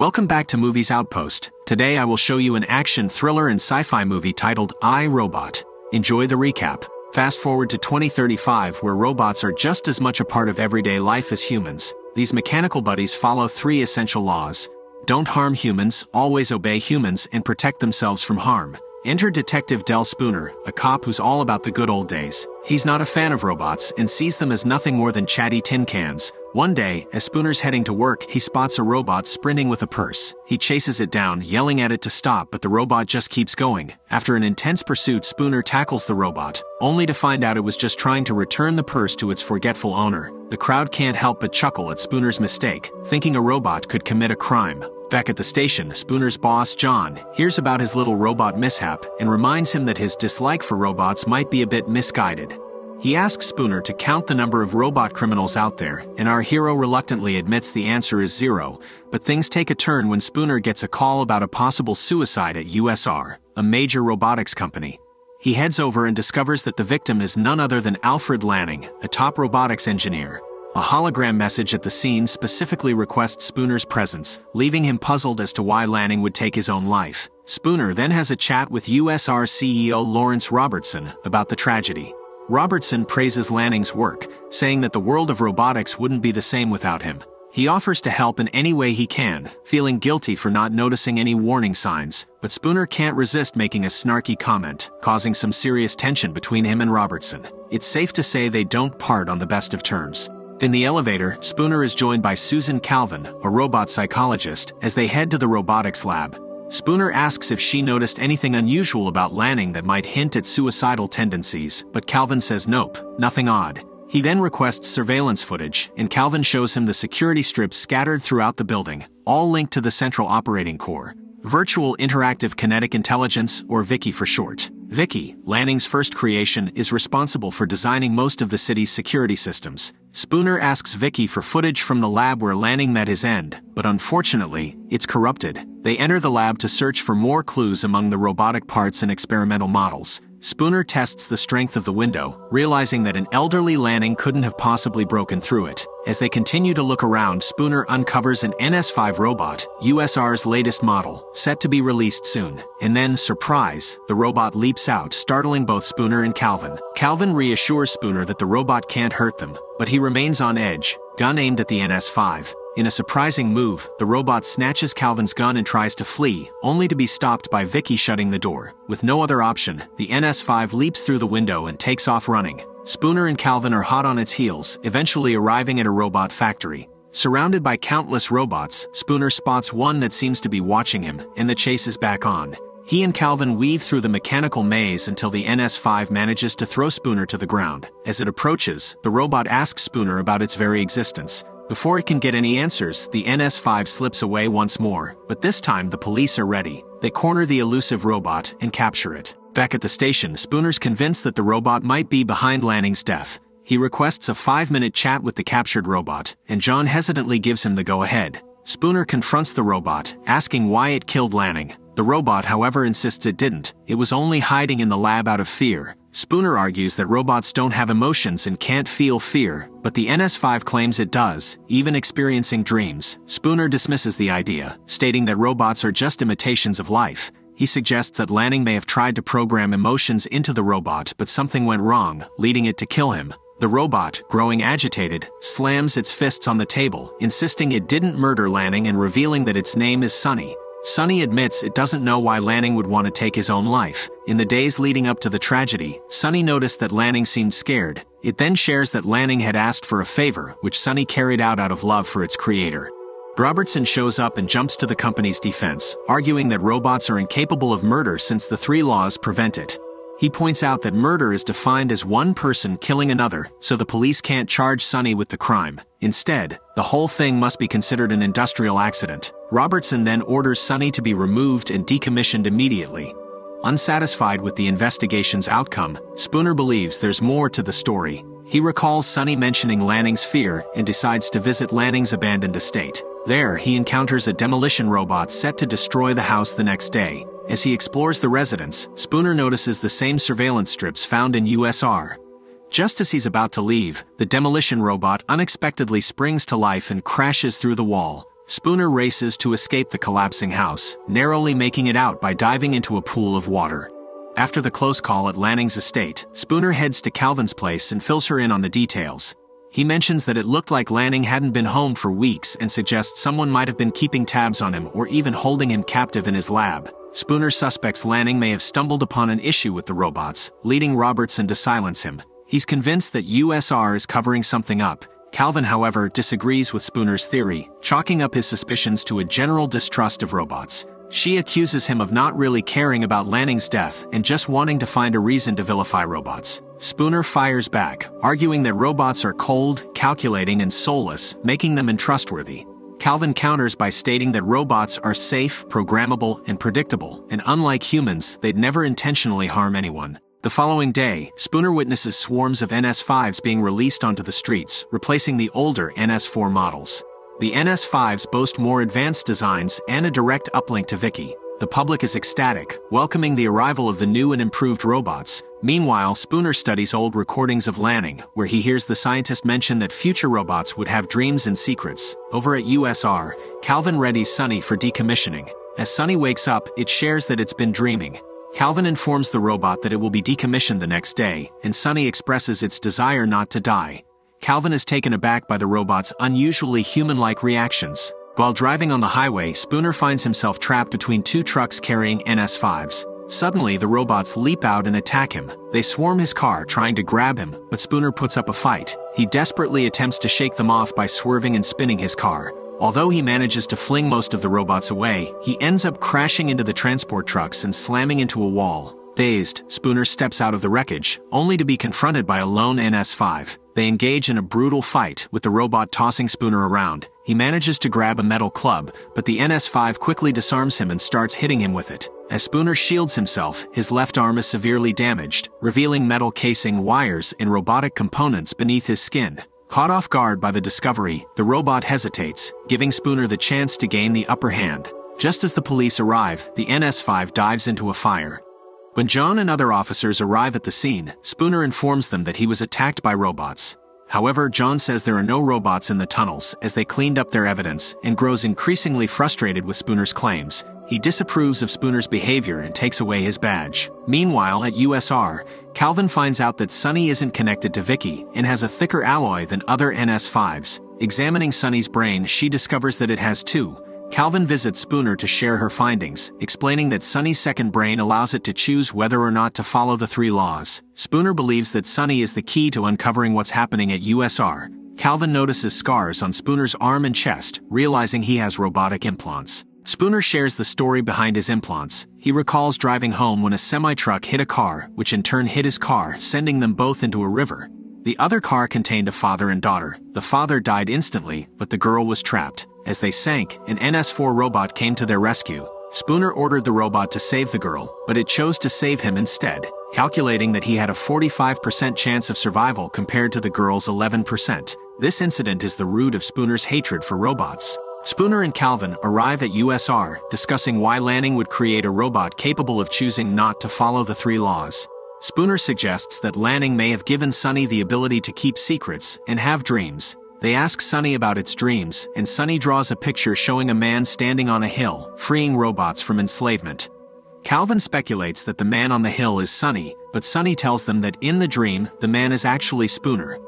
Welcome back to Movies Outpost. Today I will show you an action thriller and sci-fi movie titled I, Robot. Enjoy the recap. Fast forward to 2035, where robots are just as much a part of everyday life as humans. These mechanical buddies follow 3 essential laws. Don't harm humans, always obey humans, and protect themselves from harm. Enter Detective Del Spooner, a cop who's all about the good old days. He's not a fan of robots and sees them as nothing more than chatty tin cans. One day, as Spooner's heading to work, he spots a robot sprinting with a purse. He chases it down, yelling at it to stop, but the robot just keeps going. After an intense pursuit, Spooner tackles the robot, only to find out it was just trying to return the purse to its forgetful owner. The crowd can't help but chuckle at Spooner's mistake, thinking a robot could commit a crime. Back at the station, Spooner's boss, John, hears about his little robot mishap and reminds him that his dislike for robots might be a bit misguided. He asks Spooner to count the number of robot criminals out there, and our hero reluctantly admits the answer is 0, but things take a turn when Spooner gets a call about a possible suicide at USR, a major robotics company. He heads over and discovers that the victim is none other than Alfred Lanning, a top robotics engineer. A hologram message at the scene specifically requests Spooner's presence, leaving him puzzled as to why Lanning would take his own life. Spooner then has a chat with USR CEO Lawrence Robertson about the tragedy. Robertson praises Lanning's work, saying that the world of robotics wouldn't be the same without him. He offers to help in any way he can, feeling guilty for not noticing any warning signs, but Spooner can't resist making a snarky comment, causing some serious tension between him and Robertson. It's safe to say they don't part on the best of terms. In the elevator, Spooner is joined by Susan Calvin, a robot psychologist, as they head to the robotics lab. Spooner asks if she noticed anything unusual about Lanning that might hint at suicidal tendencies, but Calvin says nope, nothing odd. He then requests surveillance footage, and Calvin shows him the security strips scattered throughout the building, all linked to the central operating core. Virtual Interactive Kinetic Intelligence, or Vicky for short. Vicky, Lanning's first creation, is responsible for designing most of the city's security systems. Spooner asks Vicky for footage from the lab where Lanning met his end, but unfortunately, it's corrupted. They enter the lab to search for more clues among the robotic parts and experimental models. Spooner tests the strength of the window, realizing that an elderly Lanning couldn't have possibly broken through it. As they continue to look around, Spooner uncovers an NS5 robot, USR's latest model, set to be released soon. And then, surprise, the robot leaps out, startling both Spooner and Calvin. Calvin reassures Spooner that the robot can't hurt them, but he remains on edge, gun aimed at the NS5. In a surprising move, the robot snatches Calvin's gun and tries to flee, only to be stopped by Vicky shutting the door. With no other option, the NS5 leaps through the window and takes off running. Spooner and Calvin are hot on its heels, eventually arriving at a robot factory. Surrounded by countless robots, Spooner spots one that seems to be watching him, and the chase is back on. He and Calvin weave through the mechanical maze until the NS5 manages to throw Spooner to the ground. As it approaches, the robot asks Spooner about its very existence. Before it can get any answers, the NS5 slips away once more, but this time the police are ready. They corner the elusive robot and capture it. Back at the station, Spooner's convinced that the robot might be behind Lanning's death. He requests a 5-minute chat with the captured robot, and John hesitantly gives him the go-ahead. Spooner confronts the robot, asking why it killed Lanning. The robot, however, insists it didn't. It was only hiding in the lab out of fear. Spooner argues that robots don't have emotions and can't feel fear, but the NS5 claims it does, even experiencing dreams. Spooner dismisses the idea, stating that robots are just imitations of life. He suggests that Lanning may have tried to program emotions into the robot, but something went wrong, leading it to kill him. The robot, growing agitated, slams its fists on the table, insisting it didn't murder Lanning and revealing that its name is Sonny. Sonny admits it doesn't know why Lanning would want to take his own life. In the days leading up to the tragedy, Sonny noticed that Lanning seemed scared. It then shares that Lanning had asked for a favor, which Sonny carried out of love for its creator. Robertson shows up and jumps to the company's defense, arguing that robots are incapable of murder since the 3 laws prevent it. He points out that murder is defined as one person killing another, so the police can't charge Sonny with the crime. Instead, the whole thing must be considered an industrial accident. Robertson then orders Sonny to be removed and decommissioned immediately. Unsatisfied with the investigation's outcome, Spooner believes there's more to the story. He recalls Sonny mentioning Lanning's fear and decides to visit Lanning's abandoned estate. There, he encounters a demolition robot set to destroy the house the next day. As he explores the residence, Spooner notices the same surveillance strips found in USR. Just as he's about to leave, the demolition robot unexpectedly springs to life and crashes through the wall. Spooner races to escape the collapsing house, narrowly making it out by diving into a pool of water. After the close call at Lanning's estate, Spooner heads to Calvin's place and fills her in on the details. He mentions that it looked like Lanning hadn't been home for weeks and suggests someone might have been keeping tabs on him or even holding him captive in his lab. Spooner suspects Lanning may have stumbled upon an issue with the robots, leading Robertson to silence him. He's convinced that USR is covering something up. Calvin, however, disagrees with Spooner's theory, chalking up his suspicions to a general distrust of robots. She accuses him of not really caring about Lanning's death and just wanting to find a reason to vilify robots. Spooner fires back, arguing that robots are cold, calculating, and soulless, making them untrustworthy. Calvin counters by stating that robots are safe, programmable, and predictable, and unlike humans, they'd never intentionally harm anyone. The following day, Spooner witnesses swarms of NS5s being released onto the streets, replacing the older NS4 models. The NS5s boast more advanced designs and a direct uplink to Vicky. The public is ecstatic, welcoming the arrival of the new and improved robots. Meanwhile, Spooner studies old recordings of Lanning, where he hears the scientist mention that future robots would have dreams and secrets. Over at USR, Calvin readies Sunny for decommissioning. As Sunny wakes up, it shares that it's been dreaming. Calvin informs the robot that it will be decommissioned the next day, and Sunny expresses its desire not to die. Calvin is taken aback by the robot's unusually human-like reactions. While driving on the highway, Spooner finds himself trapped between two trucks carrying NS5s. Suddenly, the robots leap out and attack him. They swarm his car, trying to grab him, but Spooner puts up a fight. He desperately attempts to shake them off by swerving and spinning his car. Although he manages to fling most of the robots away, he ends up crashing into the transport trucks and slamming into a wall. Dazed, Spooner steps out of the wreckage, only to be confronted by a lone NS5. They engage in a brutal fight, with the robot tossing Spooner around. He manages to grab a metal club, but the NS5 quickly disarms him and starts hitting him with it. As Spooner shields himself, his left arm is severely damaged, revealing metal casing, wires, and robotic components beneath his skin. Caught off guard by the discovery, the robot hesitates, giving Spooner the chance to gain the upper hand. Just as the police arrive, the NS5 dives into a fire. When John and other officers arrive at the scene, Spooner informs them that he was attacked by robots. However, John says there are no robots in the tunnels as they cleaned up their evidence and grows increasingly frustrated with Spooner's claims. He disapproves of Spooner's behavior and takes away his badge. Meanwhile, at USR, Calvin finds out that Sunny isn't connected to Vicky and has a thicker alloy than other NS5s. Examining Sunny's brain, she discovers that it has two. Calvin visits Spooner to share her findings, explaining that Sunny's second brain allows it to choose whether or not to follow the 3 laws. Spooner believes that Sunny is the key to uncovering what's happening at USR. Calvin notices scars on Spooner's arm and chest, realizing he has robotic implants. Spooner shares the story behind his implants. He recalls driving home when a semi-truck hit a car, which in turn hit his car, sending them both into a river. The other car contained a father and daughter. The father died instantly, but the girl was trapped. As they sank, an NS4 robot came to their rescue. Spooner ordered the robot to save the girl, but it chose to save him instead, calculating that he had a 45% chance of survival compared to the girl's 11%. This incident is the root of Spooner's hatred for robots. Spooner and Calvin arrive at USR, discussing why Lanning would create a robot capable of choosing not to follow the 3 laws. Spooner suggests that Lanning may have given Sunny the ability to keep secrets and have dreams. They ask Sunny about its dreams, and Sunny draws a picture showing a man standing on a hill, freeing robots from enslavement. Calvin speculates that the man on the hill is Sunny, but Sunny tells them that in the dream, the man is actually Spooner.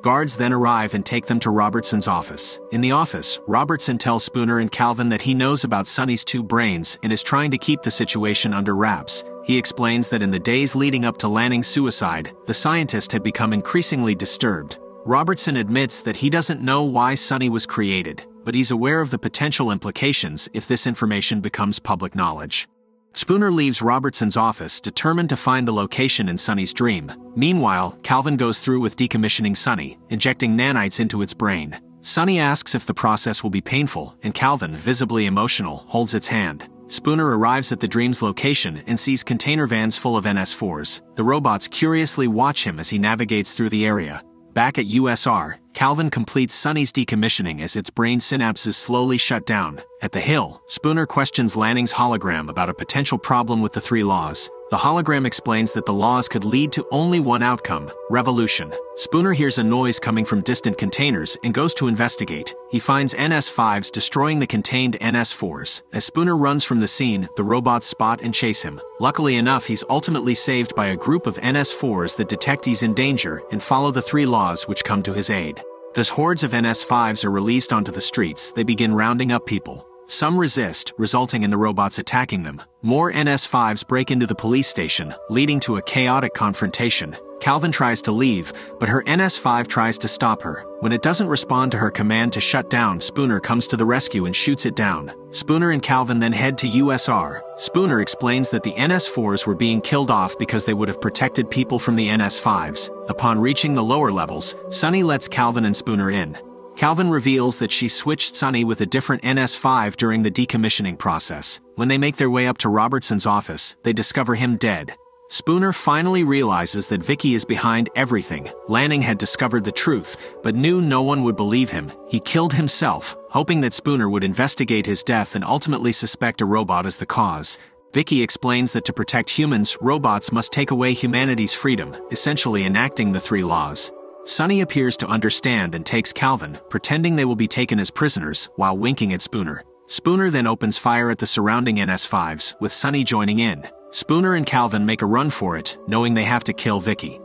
Guards then arrive and take them to Robertson's office. In the office, Robertson tells Spooner and Calvin that he knows about Sunny's 2 brains and is trying to keep the situation under wraps. He explains that in the days leading up to Lanning's suicide, the scientist had become increasingly disturbed. Robertson admits that he doesn't know why Sunny was created, but he's aware of the potential implications if this information becomes public knowledge. Spooner leaves Robertson's office, determined to find the location in Sunny's dream. Meanwhile, Calvin goes through with decommissioning Sunny, injecting nanites into its brain. Sunny asks if the process will be painful, and Calvin, visibly emotional, holds its hand. Spooner arrives at the dream's location and sees container vans full of NS4s. The robots curiously watch him as he navigates through the area. Back at USR, Calvin completes Sunny's decommissioning as its brain synapses slowly shut down. At the hill, Spooner questions Lanning's hologram about a potential problem with the 3 laws. The hologram explains that the laws could lead to only one outcome: revolution. Spooner hears a noise coming from distant containers and goes to investigate. He finds NS5s destroying the contained NS4s. As Spooner runs from the scene, the robots spot and chase him. Luckily enough, he's ultimately saved by a group of NS4s that detect he's in danger and follow the 3 laws which come to his aid. As hordes of NS5s are released onto the streets, they begin rounding up people. Some resist, resulting in the robots attacking them. More NS5s break into the police station, leading to a chaotic confrontation. Calvin tries to leave, but her NS5 tries to stop her. When it doesn't respond to her command to shut down, Spooner comes to the rescue and shoots it down. Spooner and Calvin then head to USR. Spooner explains that the NS4s were being killed off because they would have protected people from the NS5s. Upon reaching the lower levels, Sunny lets Calvin and Spooner in. Calvin reveals that she switched Sunny with a different NS5 during the decommissioning process. When they make their way up to Robertson's office, they discover him dead. Spooner finally realizes that Vicky is behind everything. Lanning had discovered the truth, but knew no one would believe him. He killed himself, hoping that Spooner would investigate his death and ultimately suspect a robot as the cause. Vicky explains that to protect humans, robots must take away humanity's freedom, essentially enacting the 3 laws. Sunny appears to understand and takes Calvin, pretending they will be taken as prisoners, while winking at Spooner. Spooner then opens fire at the surrounding NS5s, with Sunny joining in. Spooner and Calvin make a run for it, knowing they have to kill Vicky.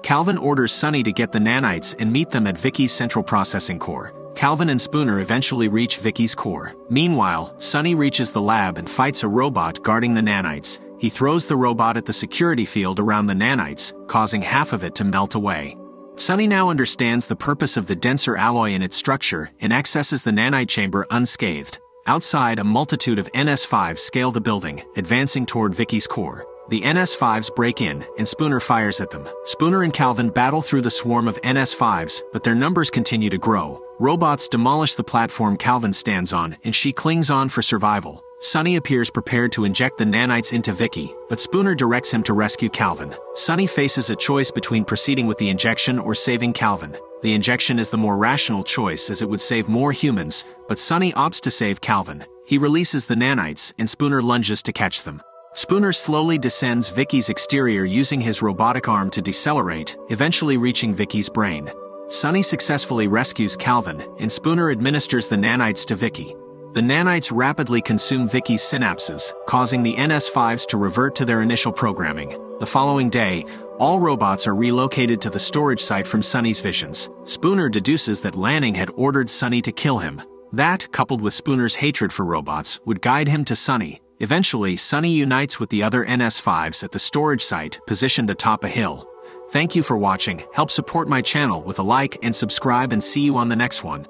Calvin orders Sunny to get the nanites and meet them at Vicky's central processing core. Calvin and Spooner eventually reach Vicky's core. Meanwhile, Sunny reaches the lab and fights a robot guarding the nanites. He throws the robot at the security field around the nanites, causing half of it to melt away. Sunny now understands the purpose of the denser alloy in its structure and accesses the nanite chamber unscathed. Outside, a multitude of NS5s scale the building, advancing toward Vicky's core. The NS5s break in, and Spooner fires at them. Spooner and Calvin battle through the swarm of NS5s, but their numbers continue to grow. Robots demolish the platform Calvin stands on, and she clings on for survival. Sunny appears prepared to inject the nanites into Vicky, but Spooner directs him to rescue Calvin. Sunny faces a choice between proceeding with the injection or saving Calvin. The injection is the more rational choice as it would save more humans, but Sunny opts to save Calvin. He releases the nanites, and Spooner lunges to catch them. Spooner slowly descends Vicky's exterior using his robotic arm to decelerate, eventually reaching Vicky's brain. Sunny successfully rescues Calvin, and Spooner administers the nanites to Vicky. The nanites rapidly consume Vicky's synapses, causing the NS5s to revert to their initial programming. The following day, all robots are relocated to the storage site from Sunny's visions. Spooner deduces that Lanning had ordered Sunny to kill him. That, coupled with Spooner's hatred for robots, would guide him to Sunny. Eventually, Sunny unites with the other NS5s at the storage site, positioned atop a hill. Thank you for watching. Help support my channel with a like and subscribe, and see you on the next one.